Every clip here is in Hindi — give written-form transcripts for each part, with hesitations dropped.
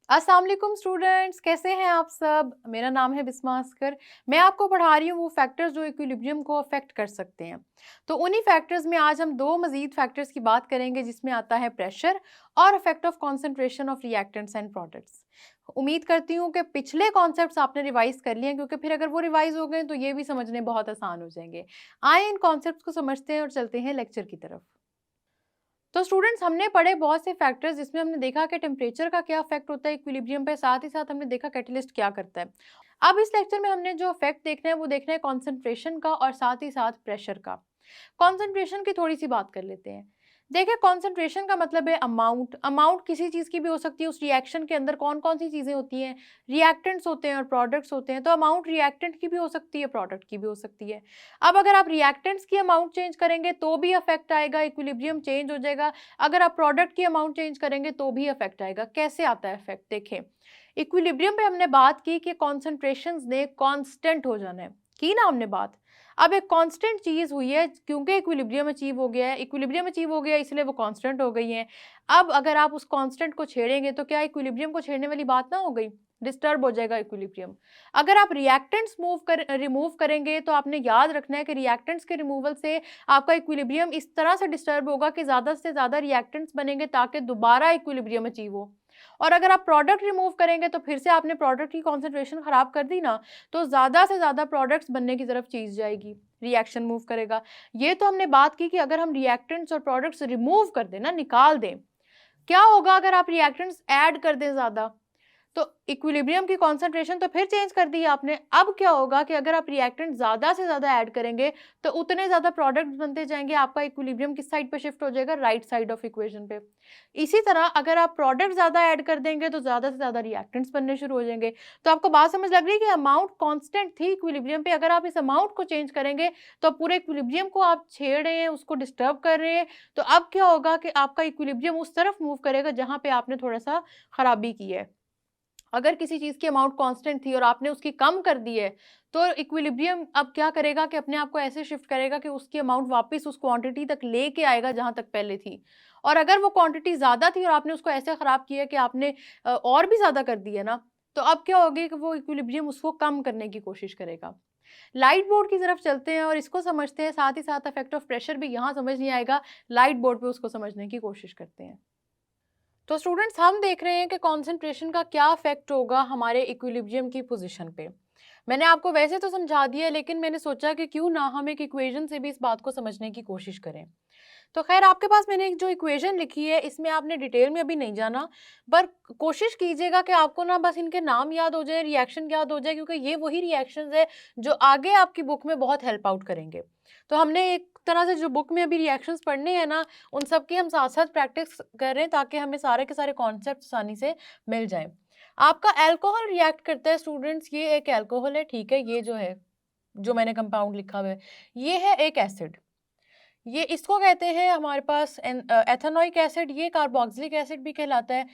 अस्सलाम वालेकुम स्टूडेंट्स, कैसे हैं आप सब। मेरा नाम है बिस्मा अस्कर। मैं आपको पढ़ा रही हूँ वो फैक्टर्स जो इक्विलिब्रियम को अफेक्ट कर सकते हैं। तो उन्हीं फैक्टर्स में आज हम दो मजीद फैक्टर्स की बात करेंगे, जिसमें आता है प्रेशर और effect of concentration of reactants and products. उम्मीद करती हूँ कि पिछले कॉन्सेप्ट्स आपने रिवाइज कर लिए हैं, क्योंकि फिर अगर वो रिवाइज हो गए तो ये भी समझने बहुत आसान हो जाएंगे। आए इन कॉन्सेप्ट्स को समझते हैं और चलते हैं लेक्चर की तरफ। तो स्टूडेंट्स, हमने पढ़े बहुत से फैक्टर्स, जिसमें हमने देखा कि टेम्परेचर का क्या इफेक्ट होता है इक्विलिब्रियम पे, साथ ही साथ हमने देखा कैटलिस्ट क्या करता है। अब इस लेक्चर में हमने जो इफेक्ट देखना है वो देखना है कॉन्सेंट्रेशन का और साथ ही साथ प्रेशर का। कॉन्सेंट्रेशन की थोड़ी सी बात कर लेते हैं। देखिए, कॉन्सेंट्रेशन का मतलब है अमाउंट। अमाउंट किसी चीज़ की भी हो सकती है। उस रिएक्शन के अंदर कौन कौन सी चीज़ें होती हैं, रिएक्टेंट्स होते हैं और प्रोडक्ट्स होते हैं। तो अमाउंट रिएक्टेंट की भी हो सकती है, प्रोडक्ट की भी हो सकती है। अब अगर आप रिएक्टेंट्स की अमाउंट चेंज करेंगे तो भी अफेक्ट आएगा, इक्विलिब्रियम चेंज हो जाएगा। अगर आप प्रोडक्ट की अमाउंट चेंज करेंगे तो भी अफेक्ट आएगा। कैसे आता है इफेक्ट, देखें। इक्विलिब्रियम पे हमने बात की कि कॉन्सेंट्रेशंस ने कांस्टेंट हो जाना है, की ना हमने बात। अब एक कांस्टेंट चीज हुई है, क्योंकि इक्विलिब्रियम अचीव हो गया है, इक्विलिब्रियम अचीव हो गया है, इसलिए वो कांस्टेंट हो गई है। अब अगर आप उस कांस्टेंट को छेड़ेंगे तो क्या इक्विलिब्रियम को छेड़ने वाली बात ना हो गई, डिस्टर्ब हो जाएगा इक्विलिब्रियम। अगर आप रिएक्टेंट्स रिमूव करेंगे तो आपने याद रखना है कि रिएक्टेंट्स के रिमूवल से आपका इक्विलिब्रियम इस तरह से डिस्टर्ब होगा कि ज़्यादा से ज़्यादा रिएक्टेंट्स बनेंगे ताकि दोबारा इक्विलिब्रियम अचीव हो। और अगर आप प्रोडक्ट रिमूव करेंगे तो फिर से आपने प्रोडक्ट की कॉन्सेंट्रेशन खराब कर दी ना, तो ज़्यादा से ज़्यादा प्रोडक्ट्स बनने की तरफ चीज़ जाएगी, रिएक्शन मूव करेगा। ये तो हमने बात की कि अगर हम रिएक्टेंट्स और प्रोडक्ट्स रिमूव कर दें ना, निकाल दें, क्या होगा अगर आप रिएक्टेंट्स ऐड कर दें ज़्यादा, तो इक्विलिब्रियम की कॉन्सेंट्रेशन तो फिर चेंज कर दी आपने। अब क्या होगा कि अगर आप रिएक्टेंट ज़्यादा से ज़्यादा ऐड करेंगे तो उतने ज़्यादा प्रोडक्ट्स बनते जाएंगे, आपका इक्विलिब्रियम किस साइड पे शिफ्ट हो जाएगा, राइट साइड ऑफ इक्वेशन पे। इसी तरह अगर आप प्रोडक्ट ज़्यादा ऐड कर देंगे तो ज़्यादा से ज़्यादा रिएक्टेंट्स बनने शुरू हो जाएंगे। तो आपको बात समझ लग रही है कि अमाउंट कॉन्स्टेंट थी इक्विलिब्रियम पे, अगर आप इस अमाउंट को चेंज करेंगे तो पूरे इक्विलिब्रियम को आप छेड़ रहे हैं, उसको डिस्टर्ब कर रहे हैं। तो अब क्या होगा कि आपका इक्विलिब्रियम उस तरफ मूव करेगा जहाँ पे आपने थोड़ा सा खराबी की है। अगर किसी चीज़ की अमाउंट कांस्टेंट थी और आपने उसकी कम कर दी है, तो इक्विलिब्रियम अब क्या करेगा कि अपने आप को ऐसे शिफ्ट करेगा कि उसकी अमाउंट वापस उस क्वांटिटी तक लेके आएगा जहां तक पहले थी। और अगर वो क्वांटिटी ज़्यादा थी और आपने उसको ऐसे ख़राब किया कि आपने और भी ज़्यादा कर दिया ना, तो अब क्या होगी कि वो इक्विलिब्रियम उसको कम करने की कोशिश करेगा। लाइट बोर्ड की तरफ चलते हैं और इसको समझते हैं, साथ ही साथ इफेक्ट ऑफ प्रेशर भी यहाँ समझ नहीं आएगा, लाइट बोर्ड पे उसको समझने की कोशिश करते हैं। तो स्टूडेंट्स, हम देख रहे हैं कि कंसंट्रेशन का क्या इफेक्ट होगा हमारे इक्विलिब्रियम की पोजीशन पे। मैंने आपको वैसे तो समझा दिया, लेकिन मैंने सोचा कि क्यों ना हम एक इक्वेशन से भी इस बात को समझने की कोशिश करें। तो खैर, आपके पास मैंने एक जो इक्वेशन लिखी है, इसमें आपने डिटेल में अभी नहीं जाना, पर कोशिश कीजिएगा कि आपको ना बस इनके नाम याद हो जाए, रिएक्शन याद हो जाए, क्योंकि ये वही रिएक्शंस है जो आगे आपकी बुक में बहुत हेल्प आउट करेंगे। तो हमने एक तरह से जो बुक में अभी रिएक्शंस पढ़ने हैं ना, उन सब की हम साथ साथ प्रैक्टिस कर रहे हैं ताकि हमें सारे के सारे कॉन्सेप्ट आसानी से मिल जाए। आपका अल्कोहल रिएक्ट करता है स्टूडेंट्स, ये एक अल्कोहल है, ठीक है। ये जो है, जो मैंने कंपाउंड लिखा हुआ है, ये है एक एसिड। ये इसको कहते हैं हमारे पास एथेनोइक एसिड, ये कार्बोक्सिलिक एसिड भी कहलाता है।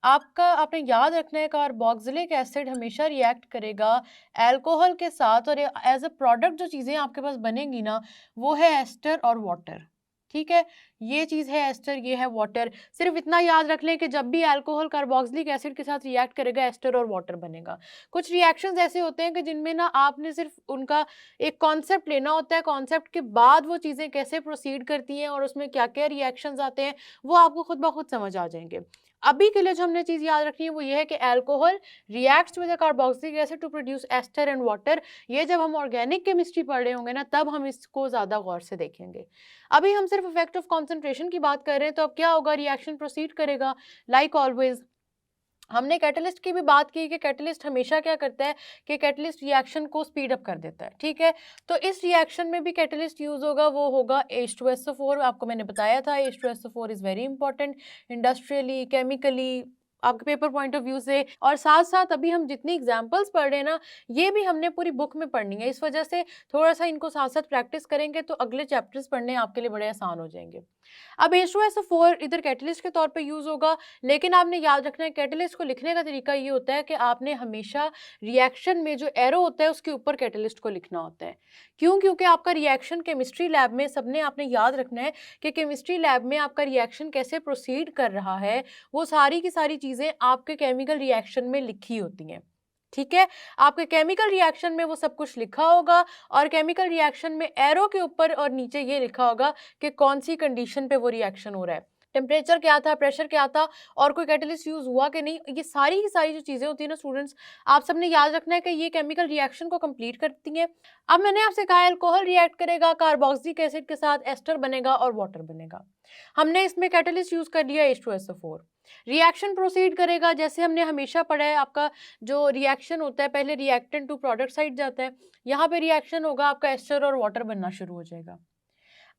आपने याद रखना है, कार्बोक्सिलिक एसिड हमेशा रिएक्ट करेगा अल्कोहल के साथ, और एज अ प्रोडक्ट जो चीज़ें आपके पास बनेंगी ना, वो है एस्टर और वाटर। ठीक है, ये चीज़ है एस्टर, ये है वाटर। सिर्फ इतना याद रख लें कि जब भी अल्कोहल कार्बोक्सिलिक एसिड के साथ रिएक्ट करेगा, एस्टर और वाटर बनेगा। कुछ रिएक्शंस ऐसे होते हैं कि जिनमें ना आपने सिर्फ उनका एक कॉन्सेप्ट लेना होता है, कॉन्सेप्ट के बाद वो चीज़ें कैसे प्रोसीड करती हैं और उसमें क्या क्या रिएक्शंस आते हैं, वो आपको खुद ब खुद समझ आ जाएंगे। अभी के लिए जो हमने चीज़ याद रखनी है वो ये है कि alcohol reacts with carboxylic acid to produce ester and water. ये जब हम ऑर्गेनिक केमिस्ट्री पढ़ रहे होंगे ना, तब हम इसको ज़्यादा गौर से देखेंगे। अभी हम सिर्फ इफेक्ट ऑफ कॉन्सेंट्रेशन की बात कर रहे हैं, तो अब क्या होगा, रिएक्शन प्रोसीड करेगा लाइक ऑलवेज। हमने कैटलिस्ट की भी बात की कि कैटलिस्ट हमेशा क्या करता है कि कैटलिस्ट रिएक्शन को स्पीड अप कर देता है, ठीक है। तो इस रिएक्शन में भी कैटलिस्ट यूज होगा, वो होगा H2SO4। आपको मैंने बताया था H2SO4 is very important industrially, chemically, आपके पेपर पॉइंट ऑफ व्यू से। और साथ साथ अभी हम जितनी एग्जांपल्स पढ़ रहे हैं ना, ये भी हमने पूरी बुक में पढ़नी है। इस वजह से थोड़ा सा इनको साथ साथ प्रैक्टिस करेंगे तो अगले चैप्टर्स पढ़ने आपके लिए बड़े आसान हो जाएंगे। अब H2SO4 इधर कैटलिस्ट के तौर पे यूज़ होगा, लेकिन आपने याद रखना है कैटलिस्ट को लिखने का तरीका ये होता है कि आपने हमेशा रिएक्शन में जो एरो होता है उसके ऊपर कैटलिस्ट को लिखना होता है। क्यों? क्योंकि आपका रिएक्शन केमिस्ट्री लैब में सबने आपने याद रखना है कि केमिस्ट्री लैब में आपका रिएक्शन कैसे प्रोसीड कर रहा है, वो सारी की सारी चीज़ें चीज़ें आपके केमिकल रिएक्शन में लिखी होती हैं, ठीक है। आपके केमिकल रिएक्शन में वो सब कुछ लिखा होगा और केमिकल रिएक्शन में एरो के ऊपर और नीचे ये लिखा होगा कि कौन सी कंडीशन पे वो रिएक्शन हो रहा है, टेम्परेचर क्या था, प्रेशर क्या था, और कोई कैटलिस्ट यूज हुआ कि नहीं। ये सारी की सारी जो चीज़ें होती है ना स्टूडेंट्स, आप सबने याद रखना है कि ये केमिकल रिएक्शन को कंप्लीट करती हैं। अब मैंने आपसे कहा अल्कोहल रिएक्ट करेगा कार्बोक्सिलिक एसिड के साथ, एस्टर बनेगा और वाटर बनेगा। हमने इसमें कैटलिस्ट यूज कर लिया H2SO4। रिएक्शन प्रोसीड करेगा जैसे हमने हमेशा पढ़ा है, आपका जो रिएक्शन होता है पहले रिएक्टेंट टू प्रोडक्ट साइड जाता है, यहाँ पे रिएक्शन होगा आपका एस्टर और वाटर बनना शुरू हो जाएगा।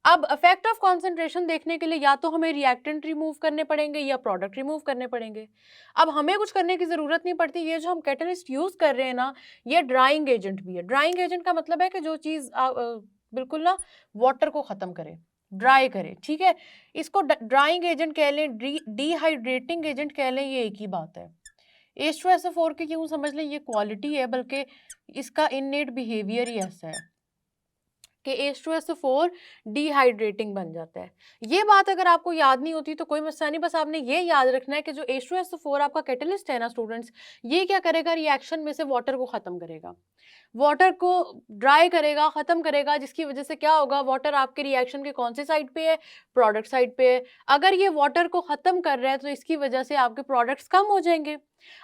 अब इफेक्ट ऑफ कॉन्सेंट्रेशन देखने के लिए या तो हमें रिएक्टेंट रिमूव करने पड़ेंगे या प्रोडक्ट रिमूव करने पड़ेंगे। अब हमें कुछ करने की ज़रूरत नहीं पड़ती, ये जो हम कैटलिस्ट यूज़ कर रहे हैं ना, ये ड्राइंग एजेंट भी है। ड्राइंग एजेंट का मतलब है कि जो चीज़ बिल्कुल ना वाटर को ख़त्म करे, ड्राई करे, ठीक है। इसको ड्राइंग एजेंट कह लें, डिहाइड्रेटिंग एजेंट कह लें, ये एक ही बात है। H2SO4 की क्यों समझ लें, ये क्वालिटी है, बल्कि इसका इननेट बिहेवियर ही ऐसा है कि H2SO4 डिहाइड्रेटिंग बन जाता है। ये बात अगर आपको याद नहीं होती तो कोई मसला नहीं, बस आपने ये याद रखना है कि जो H2SO4 आपका कैटलिस्ट है ना स्टूडेंट्स, ये क्या करेगा, रिएक्शन में से वाटर को ख़त्म करेगा, वाटर को ड्राई करेगा, ख़त्म करेगा, जिसकी वजह से क्या होगा, वाटर आपके रिएक्शन के कौन से साइड पे है, प्रोडक्ट साइड पे है। अगर ये वाटर को ख़त्म कर रहा है तो इसकी वजह से आपके प्रोडक्ट्स कम हो जाएंगे।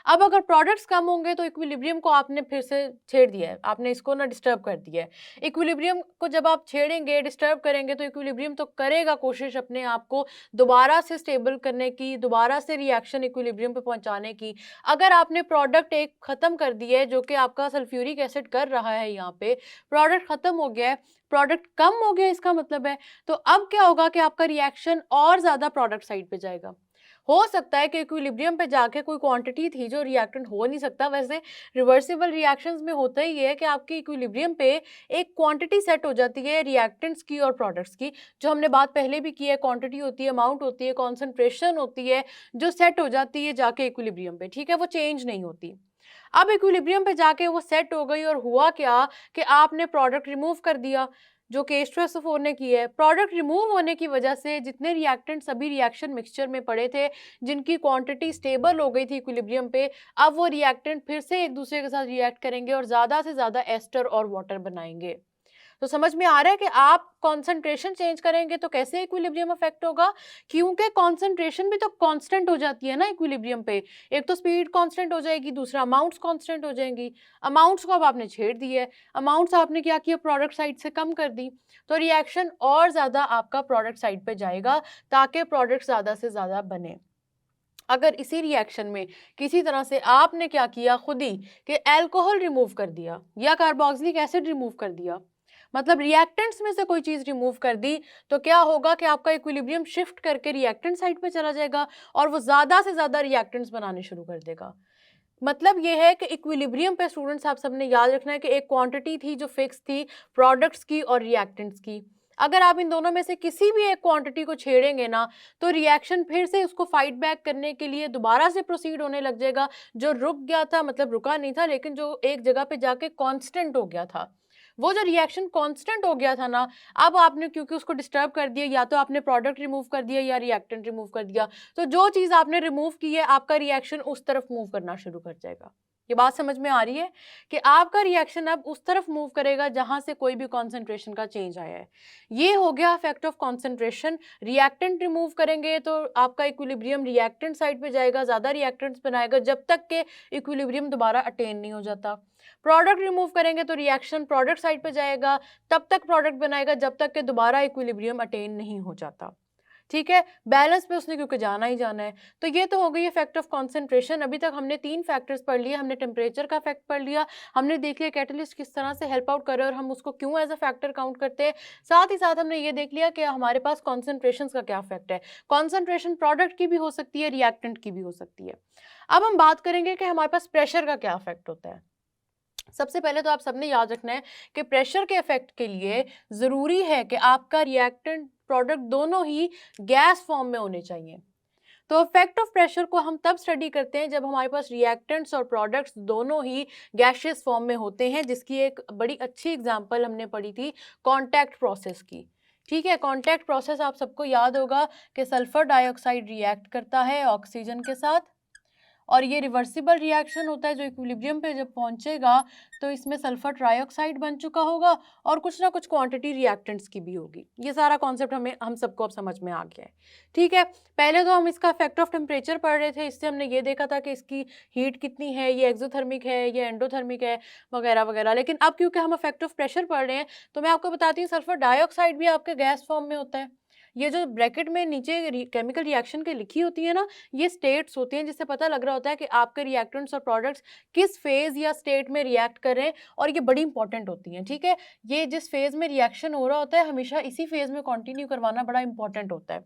अब अगर प्रोडक्ट्स कम होंगे तो इक्विलिब्रियम को आपने फिर से छेड़ दिया है, आपने इसको ना डिस्टर्ब कर दिया है। इक्विलिब्रियम को जब आप छेड़ेंगे, डिस्टर्ब करेंगे, तो इक्विलिब्रियम तो करेगा कोशिश अपने आप को दोबारा से स्टेबल करने की, दोबारा से रिएक्शन इक्विलिब्रियम पे पहुंचाने की। अगर आपने प्रोडक्ट एक ख़त्म कर दिया है जो कि आपका सल्फ्यूरिक एसिड कर रहा है, यहाँ पे प्रोडक्ट ख़त्म हो गया है, प्रोडक्ट कम हो गया इसका मतलब है, तो अब क्या होगा कि आपका रिएक्शन और ज़्यादा प्रोडक्ट साइड पे जाएगा। हो सकता है कि इक्विलिब्रियम पे जाके कोई क्वांटिटी थी जो रिएक्टेंट हो नहीं सकता। वैसे रिवर्सिबल रिएक्शंस में होता ही है कि आपकी इक्विलिब्रियम पे एक क्वांटिटी सेट हो जाती है रिएक्टेंट्स की और प्रोडक्ट्स की, जो हमने बात पहले भी की है, क्वांटिटी होती है, अमाउंट होती है, कॉन्सेंट्रेशन होती है, जो सेट हो जाती है जाके इक्विलिब्रियम पे, ठीक है, वो चेंज नहीं होती। अब इक्विलिब्रियम पे जाके वो सेट हो गई और हुआ क्या कि आपने प्रोडक्ट रिमूव कर दिया, जो कि H2SO4 ने की है। प्रोडक्ट रिमूव होने की वजह से जितने रिएक्टेंट सभी रिएक्शन मिक्सचर में पड़े थे, जिनकी क्वांटिटी स्टेबल हो गई थी इक्विलिब्रियम पे, अब वो रिएक्टेंट फिर से एक दूसरे के साथ रिएक्ट करेंगे और ज़्यादा से ज़्यादा एस्टर और वाटर बनाएंगे। तो समझ में आ रहा है कि आप कंसंट्रेशन चेंज करेंगे तो कैसे इक्विलिब्रियम अफेक्ट होगा, क्योंकि कंसंट्रेशन भी तो कांस्टेंट हो जाती है ना इक्विलिब्रियम पे। एक तो स्पीड कांस्टेंट हो जाएगी, दूसरा अमाउंट्स कांस्टेंट हो जाएंगी। अमाउंट्स को अब आपने छेड़ दी है, अमाउंट्स आपने क्या किया, प्रोडक्ट साइड से कम कर दी, तो रिएक्शन और ज़्यादा आपका प्रोडक्ट साइड पे जाएगा ताकि प्रोडक्ट ज़्यादा से ज़्यादा बने। अगर इसी रिएक्शन में किसी तरह से आपने क्या किया खुद ही कि अल्कोहल रिमूव कर दिया या कार्बोक्सिलिक एसिड रिमूव कर दिया, मतलब रिएक्टेंट्स में से कोई चीज़ रिमूव कर दी, तो क्या होगा कि आपका इक्विलिब्रियम शिफ्ट करके रिएक्टेंट साइड पे चला जाएगा और वो ज़्यादा से ज़्यादा रिएक्टेंट्स बनाने शुरू कर देगा। मतलब ये है कि इक्विलिब्रियम पे स्टूडेंट्स आप सबने याद रखना है कि एक क्वांटिटी थी जो फिक्स थी प्रोडक्ट्स की और रिएक्टेंट्स की। अगर आप इन दोनों में से किसी भी एक क्वांटिटी को छेड़ेंगे ना, तो रिएक्शन फिर से उसको फाइट बैक करने के लिए दोबारा से प्रोसीड होने लग जाएगा। जो रुक गया था, मतलब रुका नहीं था, लेकिन जो एक जगह पे जाके कांस्टेंट हो गया था, वो जो रिएक्शन कांस्टेंट हो गया था ना, अब आपने क्योंकि उसको डिस्टर्ब कर दिया, या तो आपने प्रोडक्ट रिमूव कर दिया या रिएक्टेंट रिमूव कर दिया, तो जो चीज़ आपने रिमूव की है आपका रिएक्शन उस तरफ मूव करना शुरू कर जाएगा। ये बात समझ में आ रही है कि आपका रिएक्शन अब उस तरफ मूव करेगा जहां से कोई भी कॉन्सेंट्रेशन का चेंज आया है। ये हो गया effect of concentration. Reactant remove करेंगे तो आपका इक्विलिब्रियम रिएक्टेंट साइड पे जाएगा, ज़्यादा रिएक्टेंट्स बनाएगा जब तक के इक्विलिब्रियम दोबारा अटेन नहीं हो जाता। प्रोडक्ट रिमूव करेंगे तो रिएक्शन प्रोडक्ट साइड पे जाएगा, तब तक प्रोडक्ट बनाएगा जब तक के दोबारा इक्विलिब्रियम अटेन नहीं हो जाता। ठीक है, बैलेंस पे उसने क्योंकि जाना ही जाना है। तो ये तो हो गई इफेक्ट ऑफ कंसंट्रेशन। अभी तक हमने 3 फैक्टर्स पढ़ लिए। हमने टेम्परेचर का इफेक्ट पढ़ लिया, हमने देख लिया कैटलिस्ट किस तरह से हेल्प आउट कर रहे हैं और हम उसको क्यों एज अ फैक्टर काउंट करते हैं। साथ ही साथ हमने ये देख लिया कि हमारे पास कॉन्सेंट्रेशन का क्या इफेक्ट है। कॉन्सेंट्रेशन प्रोडक्ट की भी हो सकती है, रिएक्टेंट की भी हो सकती है। अब हम बात करेंगे कि हमारे पास प्रेशर का क्या इफेक्ट होता है। सबसे पहले तो आप सबने याद रखना है कि प्रेशर के इफेक्ट के लिए ज़रूरी है कि आपका रिएक्टेंट प्रोडक्ट दोनों ही गैस फॉर्म में होने चाहिए। तो इफेक्ट ऑफ प्रेशर को हम तब स्टडी करते हैं जब हमारे पास रिएक्टेंट्स और प्रोडक्ट्स दोनों ही गैशियस फॉर्म में होते हैं, जिसकी एक बड़ी अच्छी एग्जांपल हमने पढ़ी थी कांटेक्ट प्रोसेस की। ठीक है, कांटेक्ट प्रोसेस आप सबको याद होगा कि सल्फर डाइऑक्साइड रिएक्ट करता है ऑक्सीजन के साथ, और ये रिवर्सिबल रिएक्शन होता है, जो इक्विलिब्रियम पे जब पहुंचेगा तो इसमें सल्फर ट्राइऑक्साइड बन चुका होगा और कुछ ना कुछ क्वांटिटी रिएक्टेंट्स की भी होगी। ये सारा कॉन्सेप्ट हम सबको अब समझ में आ गया है। ठीक है, पहले तो हम इसका इफेक्ट ऑफ टेम्परेचर पढ़ रहे थे, इससे हमने ये देखा था कि इसकी हीट कितनी है, ये एक्सोथर्मिक है, ये एंडोथर्मिक है, वगैरह वगैरह। लेकिन अब क्योंकि हम इफेक्ट ऑफ प्रेशर पढ़ रहे हैं तो मैं आपको बताती हूँ सल्फर डाइऑक्साइड भी आपके गैस फॉर्म में होता है। ये जो ब्रैकेट में नीचे केमिकल रिएक्शन के लिखी होती है ना, ये स्टेट्स होती हैं, जिससे पता लग रहा होता है कि आपके रिएक्टेंट्स और प्रोडक्ट्स किस फेज या स्टेट में रिएक्ट कर रहे हैं, और ये बड़ी इंपॉर्टेंट होती हैं। ठीक है, ये जिस फेज में रिएक्शन हो रहा होता है हमेशा इसी फेज में कंटिन्यू करवाना बड़ा इंपॉर्टेंट होता है।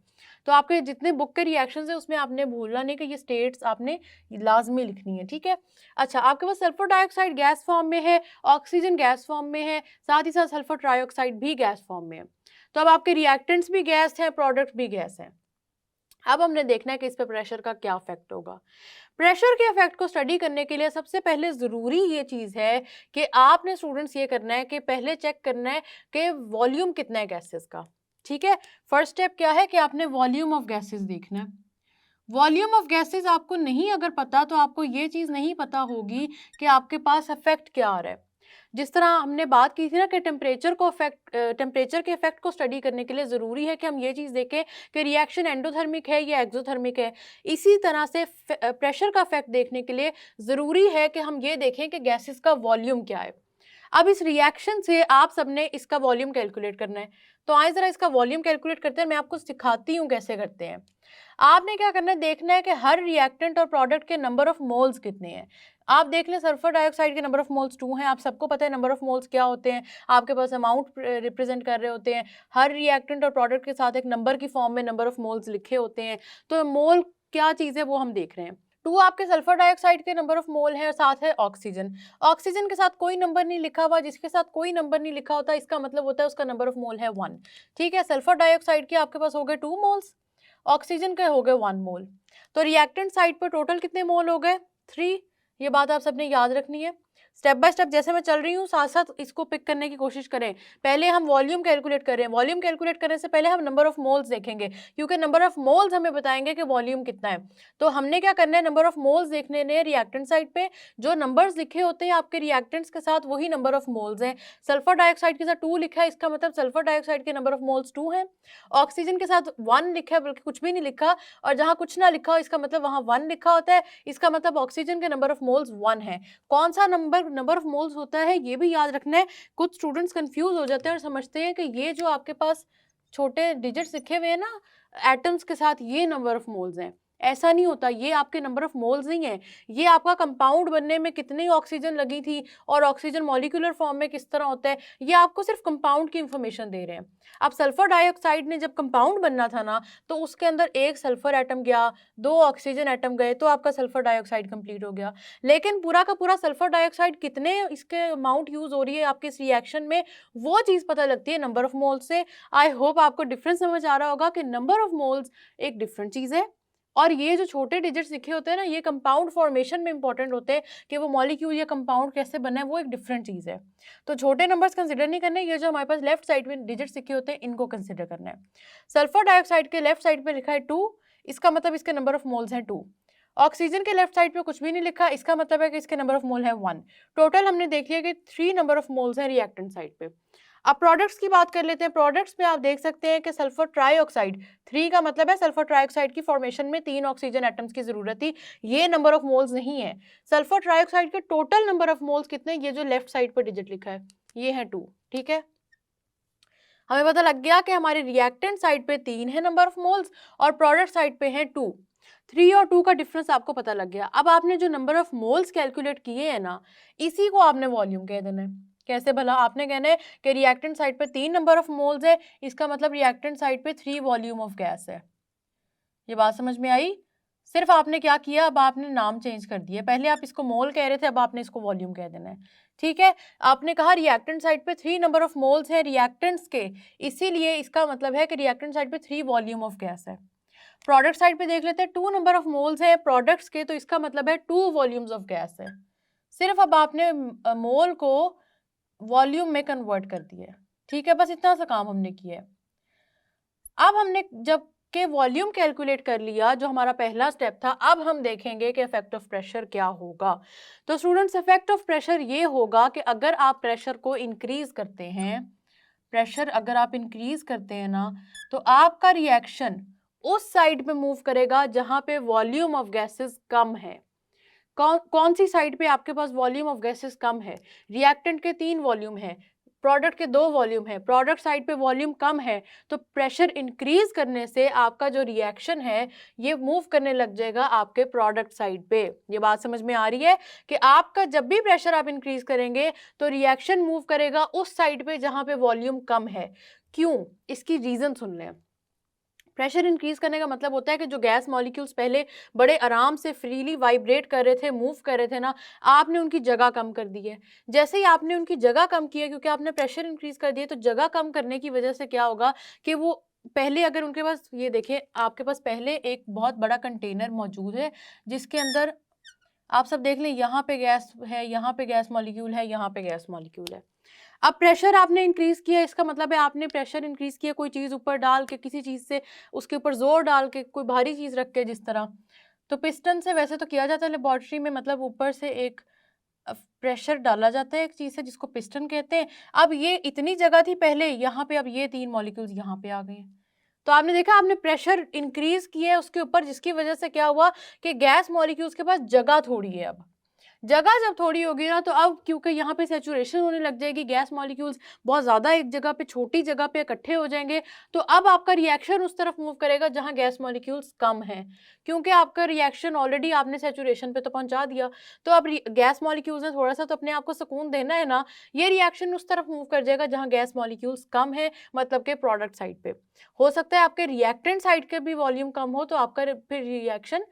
तो आपके जितने बुक के रिएक्शंस है उसमें आपने भूलना नहीं कि ये स्टेट्स आपने लाजमी लिखनी है। ठीक है, अच्छा, आपके पास सल्फर डाइऑक्साइड गैस फॉर्म में है, ऑक्सीजन गैस फॉर्म में है, साथ ही साथ सल्फर ट्राइऑक्साइड भी गैस फॉर्म में है। तो अब आपके रिएक्टेंट्स भी गैस हैं, प्रोडक्ट भी गैस हैं। अब हमने देखना है कि इस पे प्रेशर का क्या इफेक्ट होगा। प्रेशर के इफेक्ट को स्टडी करने के लिए सबसे पहले ज़रूरी ये चीज़ है कि आपने स्टूडेंट्स ये करना है कि पहले चेक करना है कि वॉल्यूम कितना है गैसेस का। ठीक है, फर्स्ट स्टेप क्या है कि आपने वॉल्यूम ऑफ गैसेस देखना है। वॉल्यूम ऑफ गैसेस आपको नहीं अगर पता तो आपको ये चीज़ नहीं पता होगी कि आपके पास इफेक्ट क्या आ रहा है। जिस तरह हमने बात की थी ना कि टेम्परेचर के इफेक्ट को स्टडी करने के लिए ज़रूरी है कि हम ये चीज़ देखें कि रिएक्शन एंडोथर्मिक है या एक्सोथर्मिक है। इसी तरह से प्रेशर का इफेक्ट देखने के लिए ज़रूरी है कि हम ये देखें कि गैसेस का वॉल्यूम क्या है। अब इस रिएक्शन से आप सबने इसका वॉल्यूम कैलकुलेट करना है। तो आइए ज़रा इसका वॉल्यूम कैलकुलेट करते हैं, मैं आपको सिखाती हूँ कैसे करते हैं। आपने क्या करना है, देखना है कि हर रिएक्टेंट और प्रोडक्ट के नंबर ऑफ मोल्स कितने हैं। आप देख लें सल्फर डाइऑक्साइड के नंबर ऑफ मोल्स 2 हैं। आप सबको पता है नंबर ऑफ मोल्स क्या होते हैं, आपके पास अमाउंट रिप्रेजेंट कर रहे होते हैं। हर रिएक्टेंट और प्रोडक्ट के साथ एक नंबर की फॉर्म में नंबर ऑफ मोल्स लिखे होते हैं। तो मोल क्या चीज़ है वो हम देख रहे हैं। 2 आपके सल्फर डाइऑक्साइड के नंबर ऑफ मोल है और साथ है ऑक्सीजन। ऑक्सीजन के साथ कोई नंबर नहीं लिखा हुआ, जिसके साथ कोई नंबर नहीं लिखा होता इसका मतलब होता है उसका नंबर ऑफ मोल है 1। ठीक है, सल्फर डाइऑक्साइड के आपके पास हो गए 2 मोल्स, ऑक्सीजन के हो गए 1 मोल। तो रिएक्टेंट साइड पर टोटल कितने मोल हो गए, 3। ये बात आप सबने याद रखनी है। स्टेप बाय स्टेप जैसे मैं चल रही हूँ साथ साथ इसको पिक करने की कोशिश करें। पहले हम वॉल्यूम कैलकुलेट कर रहे हैं, वॉल्यूम कैलकुलेट करने से पहले हम नंबर ऑफ मोल्स देखेंगे, क्योंकि नंबर ऑफ मोल्स हमें बताएंगे कि वॉल्यूम कितना है। तो हमने क्या करना है, नंबर ऑफ मोल्स देखने ने रिएक्टेंट साइड पे जो नंबर्स लिखे होते हैं आपके रिएक्टेंट्स के साथ वही नंबर ऑफ मोल्स हैं। सल्फर डाइऑक्साइड के साथ 2 लिखा है, इसका मतलब सल्फर डाइऑक्साइड के नंबर ऑफ मोल्स 2 हैं। ऑक्सीजन के साथ 1 लिखा है, बल्कि कुछ भी नहीं लिखा, और जहाँ कुछ ना लिखा हो इसका मतलब वहाँ 1 लिखा होता है, इसका मतलब ऑक्सीजन के नंबर ऑफ मोल्स 1 है। कौन सा नंबर ऑफ मोल्स होता है ये भी याद रखना है। कुछ स्टूडेंट्स कंफ्यूज हो जाते हैं और समझते हैं कि ये जो आपके पास छोटे डिजिट्स लिखे हुए हैं ना एटम्स के साथ, ये नंबर ऑफ मोल्स हैं। ऐसा नहीं होता, ये आपके नंबर ऑफ मोल्स नहीं है, ये आपका कंपाउंड बनने में कितनी ऑक्सीजन लगी थी और ऑक्सीजन मॉलिक्यूलर फॉर्म में किस तरह होता है, ये आपको सिर्फ कंपाउंड की इंफॉर्मेशन दे रहे हैं। अब सल्फर डाइऑक्साइड ने जब कंपाउंड बनना था ना, तो उसके अंदर 1 सल्फर एटम गया, 2 ऑक्सीजन एटम गए, तो आपका सल्फर डाइऑक्साइड कंप्लीट हो गया। लेकिन पूरा का पूरा सल्फर डाइऑक्साइड कितने इसके अमाउंट यूज हो रही है आपके इस रिएक्शन में, वो चीज़ पता लगती है नंबर ऑफ मोल्स से। आई होप आपको डिफरेंस समझ आ रहा होगा कि नंबर ऑफ मोल्स एक डिफरेंट चीज़ है, और ये जो छोटे डिजिट्स लिखे होते हैं ना, ये कंपाउंड फॉर्मेशन में इंपॉर्टेंट होते हैं कि वो मॉलिक्यूल या कंपाउंड कैसे बना है, वो एक डिफरेंट चीज़ है। तो छोटे नंबर्स कंसिडर नहीं करने, ये जो हमारे पास लेफ्ट साइड में डिजिट्स लिखे होते हैं इनको कंसिडर करना है। सल्फर डाइऑक्साइड के लेफ्ट साइड पे लिखा है 2, इसका मतलब इसके नंबर ऑफ मोल्स हैं 2। ऑक्सीजन के लेफ्ट साइड पे कुछ भी नहीं लिखा, इसका मतलब है कि इसके नंबर ऑफ मोल है 1। टोटल हमने देख लिया कि 3 नंबर ऑफ मोल्स हैं रिएक्टेंट साइड पे। अब प्रोडक्ट्स की बात कर लेते हैं। प्रोडक्ट्स में आप देख सकते हैं कि सल्फर ट्राइऑक्साइड 3 का मतलब है सल्फर ट्राइऑक्साइड की फॉर्मेशन में 3 ऑक्सीजन एटम्स की जरूरत थी, ये नंबर ऑफ मोल्स नहीं है। सल्फर ट्राइऑक्साइड के टोटल नंबर ऑफ मोल्स कितने, ये जो लेफ्ट साइड पर डिजिट लिखा है ये है 2। ठीक है, हमें पता लग गया कि हमारे रिएक्टेंट साइड पे 3 है नंबर ऑफ मोल्स और प्रोडक्ट साइड पे है 2। 3 और 2 का डिफरेंस आपको पता लग गया। अब आपने जो नंबर ऑफ मोल्स कैलकुलेट किए हैं ना, इसी को आपने वॉल्यूम कह देना है। कैसे भला, आपने कहना है कि रिएक्टेंट साइड पे 3 नंबर ऑफ मोल्स है, इसका मतलब रिएक्टेंट साइड पे 3 वॉल्यूम ऑफ गैस है। ये बात समझ में आई? सिर्फ आपने क्या किया, अब आपने नाम चेंज कर दिया। पहले आप इसको मोल कह रहे थे, अब आपने इसको वॉल्यूम कह देना है। ठीक है, आपने कहा रिएक्टेंट साइड पे 3 नंबर ऑफ मोल्स है रिएक्टेंट्स के, इसीलिए इसका मतलब है कि रिएक्टेंट साइड पे 3 वॉल्यूम ऑफ गैस है। प्रोडक्ट साइड पे देख लेते हैं, 2 नंबर ऑफ मोल्स है प्रोडक्ट्स के, तो इसका मतलब है 2 वॉल्यूम्स ऑफ गैस है। सिर्फ अब आपने मोल को वॉल्यूम में कन्वर्ट कर दिया है। ठीक है, बस इतना सा काम हमने किया है। अब हमने जब इसके वॉल्यूम कैलकुलेट कर लिया, जो हमारा पहला स्टेप था। अब हम देखेंगे कि इफेक्ट ऑफ प्रेशर क्या होगा। तो स्टूडेंट्स, इफेक्ट ऑफ प्रेशर ये होगा कि अगर आप प्रेशर को इंक्रीज करते हैं, प्रेशर अगर आप इंक्रीज करते हैं ना, तो आपका रिएक्शन उस साइड पे मूव करेगा जहां पे वॉल्यूम ऑफ गैसेस कम है। कौन कौन सी साइड पे आपके पास वॉल्यूम ऑफ गैसेस कम है? रिएक्टेंट के 3 वॉल्यूम है, प्रोडक्ट के 2 वॉल्यूम है, प्रोडक्ट साइड पे वॉल्यूम कम है, तो प्रेशर इंक्रीज करने से आपका जो रिएक्शन है ये मूव करने लग जाएगा आपके प्रोडक्ट साइड पे। ये बात समझ में आ रही है कि आपका जब भी प्रेशर आप इंक्रीज करेंगे तो रिएक्शन मूव करेगा उस साइड पे जहां पे वॉल्यूम कम है। क्यों? इसकी रीजन सुन लें। प्रेशर इंक्रीज करने का मतलब होता है कि जो गैस मॉलिक्यूल्स पहले बड़े आराम से फ्रीली वाइब्रेट कर रहे थे, मूव कर रहे थे ना, आपने उनकी जगह कम कर दी है। जैसे ही आपने उनकी जगह कम की है, क्योंकि आपने प्रेशर इंक्रीज कर दिया, तो जगह कम करने की वजह से क्या होगा कि वो पहले अगर उनके पास, ये देखें आपके पास पहले एक बहुत बड़ा कंटेनर मौजूद है जिसके अंदर आप सब देख लें, यहाँ पे गैस है, यहाँ पे गैस मॉलिक्यूल है, यहाँ पे गैस मॉलिक्यूल है। अब प्रेशर आपने इंक्रीज किया, इसका मतलब है आपने प्रेशर इंक्रीज किया कोई चीज़ ऊपर डाल के, किसी चीज़ से उसके ऊपर जोर डाल के, कोई भारी चीज़ रख के, जिस तरह तो पिस्टन से वैसे तो किया जाता है लेबोरेटरी में, मतलब ऊपर से एक प्रेशर डाला जाता है एक चीज़ से जिसको पिस्टन कहते हैं। अब ये इतनी जगह थी पहले यहाँ पे, अब ये 3 मॉलिक्यूल्स यहाँ पे आ गए हैं। तो आपने देखा आपने प्रेशर इंक्रीज किया है उसके ऊपर, जिसकी वजह से क्या हुआ कि गैस मॉलिक्यूल्स के पास जगह थोड़ी है। अब जगह जब थोड़ी होगी ना, तो अब क्योंकि यहाँ पे सैचुरेशन होने लग जाएगी, गैस मॉलिक्यूल्स बहुत ज़्यादा एक जगह पे, छोटी जगह पे इकट्ठे हो जाएंगे, तो अब आपका रिएक्शन उस तरफ मूव करेगा जहाँ गैस मॉलिक्यूल्स कम हैं, क्योंकि आपका रिएक्शन ऑलरेडी आपने सैचुरेशन पे तो पहुँचा दिया। तो अब गैस मॉलिक्यूल्स ने थोड़ा सा तो अपने आप को सुकून देना है ना, ये रिएक्शन उस तरफ मूव कर जाएगा जहाँ गैस मॉलिक्यूल्स कम है, मतलब के प्रोडक्ट साइड पे। हो सकता है आपके रिएक्टेंट साइड के भी वॉल्यूम कम हो, तो आपका फिर रिएक्शन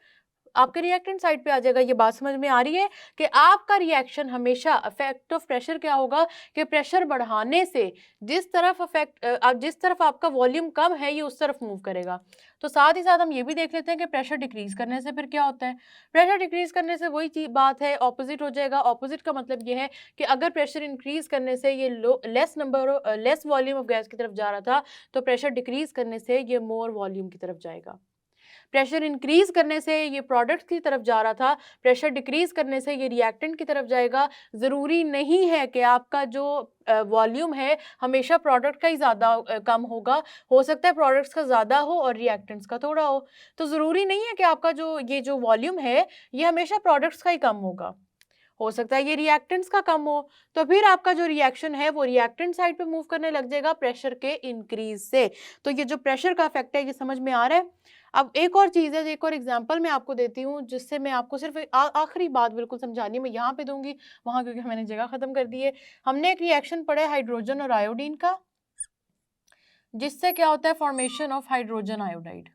आपके रिएक्टेंट साइड पे आ जाएगा। ये बात समझ में आ रही है कि आपका रिएक्शन हमेशा, इफेक्ट ऑफ प्रेशर क्या होगा कि प्रेशर बढ़ाने से जिस तरफ आपका वॉल्यूम कम है ये उस तरफ मूव करेगा। तो साथ ही साथ हम ये भी देख लेते हैं कि प्रेशर डिक्रीज करने से फिर क्या होता है। प्रेशर डिक्रीज करने से वही बात है, ऑपोजिट हो जाएगा। ऑपोजिट का मतलब ये है कि अगर प्रेशर इंक्रीज करने से ये लेस वॉल्यूम ऑफ गैस की तरफ जा रहा था, तो प्रेशर डिक्रीज करने से ये मोर वॉल्यूम की तरफ जाएगा। प्रेशर इंक्रीज करने से ये प्रोडक्ट की तरफ जा रहा था, प्रेशर डिक्रीज करने से ये रिएक्टेंट की तरफ जाएगा। ज़रूरी नहीं है कि आपका जो वॉल्यूम है हमेशा प्रोडक्ट का ही ज़्यादा कम होगा। हो सकता है प्रोडक्ट्स का ज़्यादा हो और रिएक्टेंट्स का थोड़ा हो। तो ज़रूरी नहीं है कि आपका जो वॉल्यूम है ये हमेशा प्रोडक्ट्स का ही कम होगा, हो सकता है ये रिएक्टेंट्स का कम हो। तो फिर आपका जो रिएक्शन है वो रिएक्टेंट साइड पे मूव करने लग जाएगा प्रेशर के इंक्रीज से। तो ये जो प्रेशर का इफेक्ट है ये समझ में आ रहा है। अब एक और चीज़ है, एक और एग्जांपल मैं आपको देती हूँ जिससे मैं आपको सिर्फ आखिरी बात बिल्कुल समझानी मैं यहाँ पे दूंगी, वहाँ क्योंकि मैंने जगह खत्म कर दी है। हमने एक रिएक्शन पढ़ा है हाइड्रोजन और आयोडीन का, जिससे क्या होता है फॉर्मेशन ऑफ हाइड्रोजन आयोडाइड।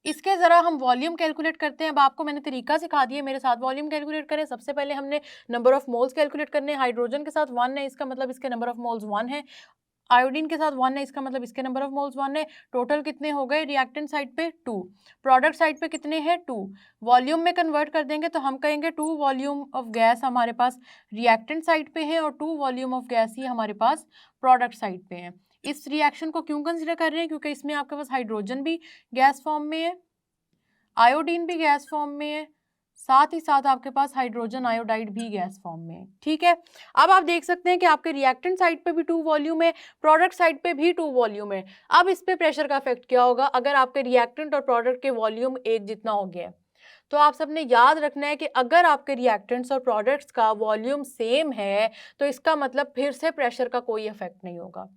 इसके ज़रा हम वॉल्यूम कैलकुलेट करते हैं। अब आपको मैंने तरीका सिखा दिया, मेरे साथ वॉल्यूम कैलकुलेट करें। सबसे पहले हमने नंबर ऑफ मोल्स कैलकुलेट करने हैं। हाइड्रोजन के साथ 1 है, इसका मतलब इसके नंबर ऑफ मोल्स 1 है। आयोडीन के साथ 1 है, इसका मतलब इसके नंबर ऑफ मोल्स 1 है। टोटल कितने हो गए रिएक्टेंट साइड पे 2, प्रोडक्ट साइड पे कितने हैं 2। वॉल्यूम में कन्वर्ट कर देंगे तो हम कहेंगे 2 वॉल्यूम ऑफ गैस हमारे पास रिएक्टेंट साइड पे है और 2 वॉल्यूम ऑफ गैस ही हमारे पास प्रोडक्ट साइड पे है। इस रिएक्शन को क्यों कंसिडर कर रहे हैं? क्योंकि इसमें आपके पास हाइड्रोजन भी गैस फॉर्म में है, आयोडीन भी गैस फॉर्म में है, साथ ही साथ आपके पास हाइड्रोजन आयोडाइड भी गैस फॉर्म में है। ठीक है, अब आप देख सकते हैं कि आपके रिएक्टेंट साइड पे भी 2 वॉल्यूम है, प्रोडक्ट साइड पे भी 2 वॉल्यूम है। अब इस पे प्रेशर का इफेक्ट क्या होगा? अगर आपके रिएक्टेंट और प्रोडक्ट के वॉल्यूम एक जितना हो गया है, तो आप सबने याद रखना है कि अगर आपके रिएक्टेंट्स और प्रोडक्ट्स का वॉल्यूम सेम है तो इसका मतलब फिर से प्रेशर का कोई इफेक्ट नहीं होगा।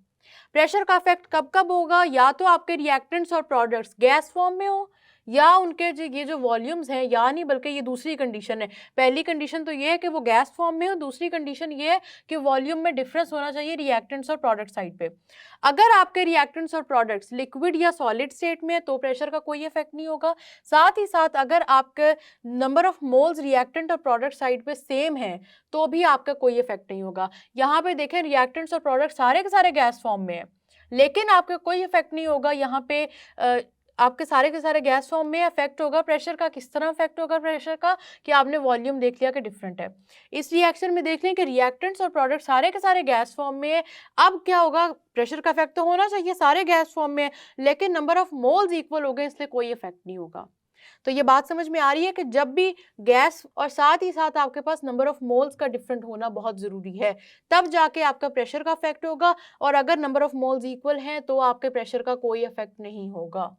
प्रेशर का इफेक्ट कब कब होगा? या तो आपके रिएक्टेंट्स और प्रोडक्ट्स गैस फॉर्म में हो, या उनके ये जो वॉल्यूम्स हैं, या नहीं बल्कि ये दूसरी कंडीशन है। पहली कंडीशन तो ये है कि वो गैस फॉर्म में हो, दूसरी कंडीशन ये है कि वॉल्यूम में डिफरेंस होना चाहिए रिएक्टेंट्स और प्रोडक्ट साइड पे। अगर आपके रिएक्टेंट्स और प्रोडक्ट्स लिक्विड या सॉलिड स्टेट में है तो प्रेशर का कोई इफेक्ट नहीं होगा। साथ ही साथ अगर आपके नंबर ऑफ मोल्स रिएक्टेंट और प्रोडक्ट साइड पे सेम है तो भी आपका कोई इफेक्ट नहीं होगा। यहाँ पे देखें रिएक्टेंट्स और प्रोडक्ट सारे के सारे गैस फॉर्म में है, लेकिन आपका कोई इफेक्ट नहीं होगा यहाँ पे आपके सारे के सारे गैस फॉर्म में अफेक्ट होगा। प्रेशर का किस तरह अफेक्ट होगा प्रेशर का, कि आपने वॉल्यूम देख लिया कि डिफरेंट है। इस रिएक्शन में देख लें कि रिएक्टेंट्स और प्रोडक्ट सारे के सारे गैस फॉर्म में है। अब क्या होगा, प्रेशर का इफेक्ट तो होना चाहिए, सारे गैस फॉर्म में है, लेकिन नंबर ऑफ मोल्स इक्वल हो गए, इसलिए कोई इफेक्ट नहीं होगा। तो ये बात समझ में आ रही है कि जब भी गैस और साथ ही साथ आपके पास नंबर ऑफ मोल्स का डिफरेंट होना बहुत ज़रूरी है, तब जाके आपका प्रेशर का इफेक्ट होगा। और अगर नंबर ऑफ मोल्स इक्वल हैं तो आपके प्रेशर का कोई इफेक्ट नहीं होगा।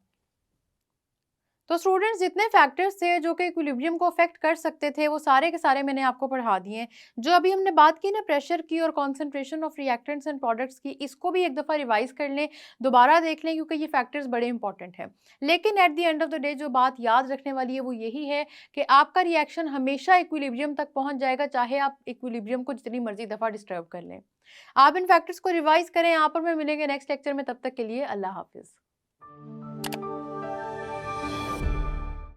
तो स्टूडेंट्स, जितने फैक्टर्स थे जो कि इक्विलिब्रियम को अफेक्ट कर सकते थे, वो सारे के सारे मैंने आपको पढ़ा दिए हैं। जो अभी हमने बात की ना प्रेशर की और concentration of reactants and products की, इसको भी एक दफ़ा रिवाइज कर लें, दोबारा देख लें, क्योंकि ये फैक्टर्स बड़े इंपॉर्टेंट हैं। लेकिन at the end of the day जो बात याद रखने वाली है वो यही है कि आपका रिएक्शन हमेशा इक्विलिब्रियम तक पहुँच जाएगा, चाहे आप इक्विलिब्रियम को जितनी मर्जी दफ़ा डिस्टर्ब कर लें। आप इन फैक्टर्स को रिवाइज करें। यहाँ पर मैं मिलेंगे नेक्स्ट लेक्चर में, तब तक के लिए अल्लाह हाफिज़।